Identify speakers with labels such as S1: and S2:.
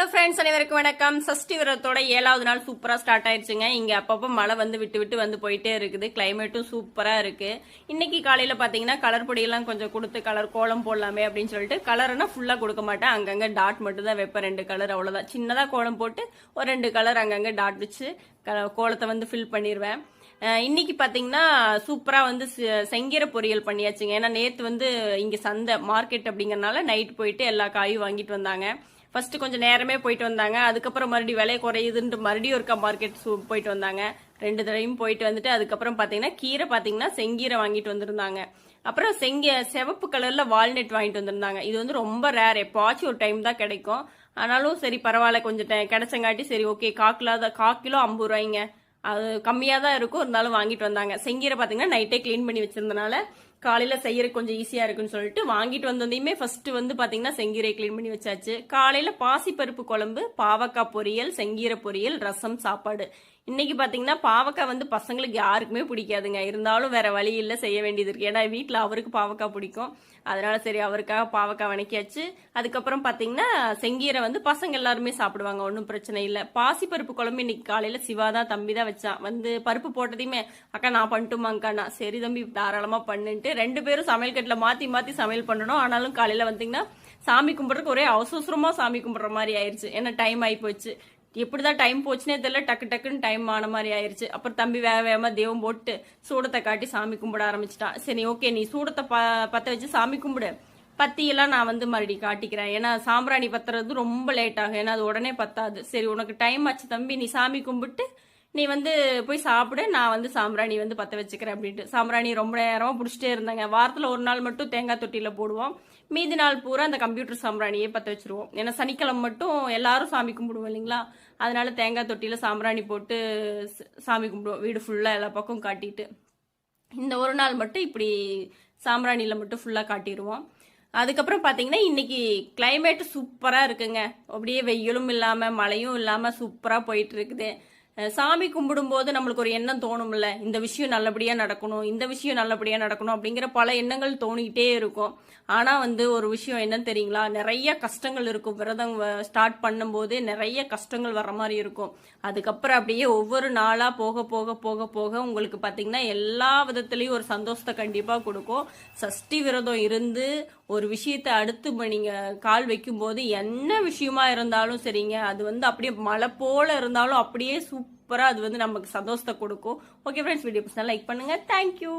S1: Hello friends, அனைவருக்கும் வணக்கம். சஷ்டி விரதத்தோட 7வது நாள் சூப்பரா ஸ்டார்ட் ஆயிடுச்சுங்க. இங்க அப்பப்போ மழை வந்து விட்டு விட்டு வந்து போயிட்டே இருக்குது. கிளைமேட்டும் சூப்பரா இருக்கு. இன்னைக்கு காலையில பாத்தீங்கன்னா கலர் பொடியெல்லாம் கொஞ்சம் கொடுத்து கலர் கோலம் போடலாமே அப்படின்னு சொல்லிட்டு கலர்னா ஃபுல்லா கொடுக்க மாட்டேன். அங்கங்க டாட் மட்டும் தான் வைப்பேன். 2 கலர் அவ்வளவுதான். சின்னதா கோலம் போட்டு ஒரு 2 கலர் அங்கங்க டாட் வச்சு கோலத்தை வந்து ஃபில் பண்ணிடுவேன். இன்னைக்கு பாத்தீங்கன்னா சூப்பரா வந்து செங்கீரை பொரியல் பண்ணியாச்சுங்க. ஏன்னா நேத்து வந்து இங்க சந்தை மார்க்கெட் அப்படிங்கறனால நைட் போயிட்டு எல்லா காயும் வாங்கிட்டு வந்தாங்க. ஃபர்ஸ்ட் கொஞ்சம் நேரமே போயிட்டு வந்தாங்க. அதுக்கப்புறம் மறுபடியும் விலை குறையுதுன்ட்டு மறுபடியும் ஒருக்கா மார்க்கெட் போயிட்டு வந்தாங்க. 2 தடவையும் போயிட்டு வந்துட்டு அதுக்கப்புறம் பாத்தீங்கன்னா கீரை பாத்தீங்கன்னா செங்கீரை வாங்கிட்டு வந்திருந்தாங்க. அப்புறம் சிவப்பு கலர்ல வால்நட் வாங்கிட்டு வந்திருந்தாங்க. இது வந்து ரொம்ப ரேர், எப்பாச்சும் ஒரு டைம் தான் கிடைக்கும். ஆனாலும் சரி பரவாயில்ல, கொஞ்சம் கிடைச்சங்காட்டி சரி ஓகே. 1/4 கிலோ 50 ரூபாய்ங்க. அது கம்மியா தான் இருக்கும், இருந்தாலும் வாங்கிட்டு வந்தாங்க. செங்கீரை பாத்தீங்கன்னா நைட்டே கிளீன் பண்ணி வச்சிருந்தனால காலையில செய்யறதுக்கு கொஞ்சம் ஈஸியா இருக்குன்னு சொல்லிட்டு வாங்கிட்டு வந்ததையுமே ஃபர்ஸ்ட் வந்து பாத்தீங்கன்னா செங்கீரை கிளீன் பண்ணி வச்சாச்சு. காலையில பாசிப்பருப்பு குழம்பு, பாவக்காய் பொரியல், செங்கீரை பொரியல், ரசம், சாப்பாடு. இன்னைக்கு பாத்தீங்கன்னா பாவக்காய் வந்து பசங்களுக்கு யாருக்குமே பிடிக்காதுங்க. இருந்தாலும் வேற வழி இல்ல, செய்ய வேண்டியது இருக்கு. ஏன்னா வீட்டுல அவருக்கு பாவக்காய் பிடிக்கும். அதனால சரி அவருக்காக பாவக்காய் வணக்கியாச்சு. அதுக்கப்புறம் பாத்தீங்கன்னா செங்கீரை வந்து பசங்க எல்லாருமே சாப்பிடுவாங்க, ஒன்றும் பிரச்சனை இல்லை. பாசிப்பருப்பு குழம்பு இன்னைக்கு காலையில சிவா தான் தம்பி தான் வச்சான். வந்து பருப்பு போட்டதையுமே அக்கா நான் பண்ணட்டுமாங்க்கா, சரி தம்பி தாராளமா பண்ணுன்ட்டு 2 பேரும் சமையல் கட்டில மாத்தி மாத்தி சமையல் பண்ணணும். ஆனாலும் காலையில வந்தீங்கன்னா சாமி கும்பிட்றதுக்கு ஒரே அவசரமா சாமி கும்பிடுற மாதிரி ஆயிருச்சு. ஏன்னா டைம் ஆகி போச்சு. எப்படிதான் டைம் போச்சுனே தெரியல, டக்கு டக்குன்னு டைம் ஆன மாதிரி ஆயிருச்சு. அப்புறம் தம்பி வேகமா தெய்வம் போட்டு சூடத்தை காட்டி சாமி கும்பிட ஆரம்பிச்சிட்டான். சரி ஓகே, நீ சூடத்தை பத்த வச்சு சாமி கும்பிடு, பத்தியெல்லாம் நான் வந்து மறுபடியும் காட்டிக்கிறேன். ஏன்னா சாம்பிராணி பத்துறது ரொம்ப லேட் ஆகும், ஏன்னா அது உடனே பத்தாது. சரி உனக்கு டைம் ஆச்சு தம்பி, நீ சாமி கும்பிட்டு நீ வந்து போய் சாப்பிடு, நான் வந்து சாம்பிராணி வந்து பத்த வச்சுக்கிறேன் அப்படின்ட்டு சாம்பிராணி ரொம்ப நேரமா பிடிச்சிட்டே இருந்தாங்க. வாரத்துல ஒரு நாள் மட்டும் தேங்காய் தொட்டியில போடுவோம், மீதி நாள் பூரா அந்த கம்ப்யூட்டர் சாம்பிராணியே பத்த வச்சிருவோம். ஏன்னா சனிக்கிழமை மட்டும் எல்லாரும் சாமி கும்பிடுவோம் இல்லைங்களா, அதனால தேங்காய் தொட்டியில சாம்பிராணி போட்டு சாமி கும்பிடுவோம், வீடு ஃபுல்லா எல்லா பக்கம் காட்டிட்டு. இந்த ஒரு நாள் மட்டும் இப்படி சாம்பிராணியில மட்டும் ஃபுல்லா காட்டிடுவோம். அதுக்கப்புறம் பாத்தீங்கன்னா இன்னைக்கு கிளைமேட் சூப்பரா இருக்குங்க. அப்படியே வெயிலும் இல்லாம மழையும் இல்லாம சூப்பரா போயிட்டு இருக்குது. சாமி கும்பிடும் போது நம்மளுக்கு ஒரு எண்ணம் தோணும்ல, இந்த விஷயம் நல்லபடியா நடக்கணும், இந்த விஷயம் நல்லபடியா நடக்கணும் அப்படிங்கிற பல எண்ணங்கள் தோணிக்கிட்டே இருக்கும். ஆனா வந்து ஒரு விஷயம் என்னன்னு தெரியுங்களா, நிறைய கஷ்டங்கள் இருக்கும். விரதம் ஸ்டார்ட் பண்ணும் போதே நிறைய கஷ்டங்கள் வர்ற மாதிரி இருக்கும். அதுக்கப்புறம் அப்படியே ஒவ்வொரு நாளா போக போக போக போக உங்களுக்கு பாத்தீங்கன்னா எல்லா விதத்திலயும் ஒரு சந்தோஷத்தை கண்டிப்பா கொடுக்கும். சஷ்டி விரதம் இருந்து ஒரு விஷயத்தை அடுத்து நீங்க கால் வைக்கும் போது என்ன விஷயமா இருந்தாலும் சரிங்க, அது வந்து அப்படியே மழை போல இருந்தாலும் அப்படியே சூப்பரா அது வந்து நமக்கு சந்தோஷத்தை கொடுக்கும். ஓகே ஃப்ரெண்ட்ஸ், வீடியோ லைக் பண்ணுங்க. தேங்க்யூ.